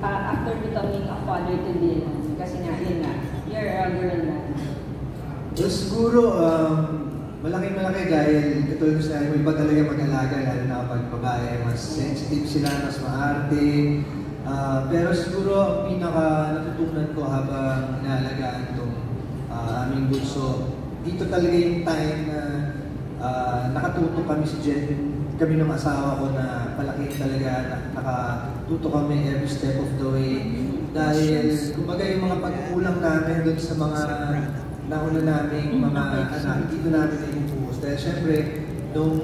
after becoming a father to Dylan? Kasi nga, yun nga, you're a girl na. So, siguro, malaki dahil katulad sa may iba talaga mag-alaga, lalo na kapag babae, mas sensitive sila, mas maarte. Pero siguro, ang pinaka natutunan ko habang inaalagaan itong aming bunso, dito talaga yung time na nakatuto kami si Jen, kami ng asawa ko na palaki talaga, nakatuto kami every step of the way. Dahil, kumbaga yung mga pagkulang namin doon sa mga nauna naming mga anak, dito namin na inupuhos. Dahil syempre, nung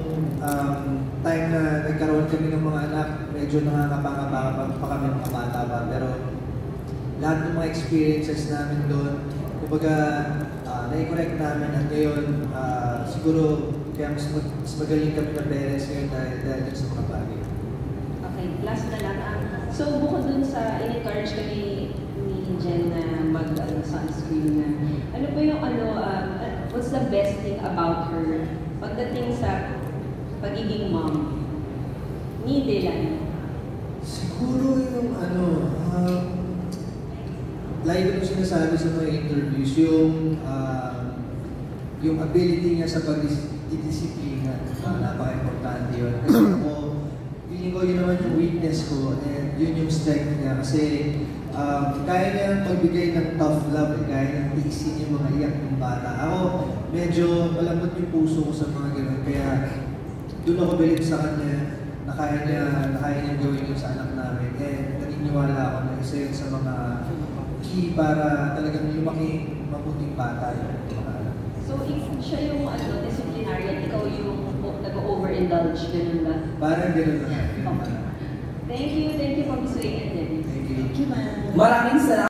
time na nagkaroon kami ng mga anak, medyo nakakapangaba pa kami mga bata pa. Pero lahat ng mga experiences namin doon, kumbaga, na-correct namin at ngayon, siguro, kaya mas magaling kami ng parents ngayon dahil sa mga bagay. Okay, last na lang. So, bukod dun sa in-encourage ka ni Jen na mag-sunscreen na, ano po yung what's the best thing about her pagdating sa pagiging mom ni Dylan? Siguro yung like ko sinasabi sa mga interviews, yung ability niya sa pag-disiplina, napaka-importante yun. Kasi ako, feeling ko yun naman yung weakness ko and yun yung strength niya. Kasi kaya niya magbigay ng tough love, kaya niya tiisin yung mga iyak ng bata. Ako, medyo malambot yung puso ko sa mga ganun. Kaya doon ako bilib sa kanya na kaya niya gawin yun sa anak namin. And naniniwala ako na isa yun sa mga key para talagang lumaki mabuting bata yun. So, if siya yung disciplinarian, ikaw yung nag-overindulge, ganun ba? Parang ganun na. Okay. Thank you for being here. Thank you. Maraming salamat.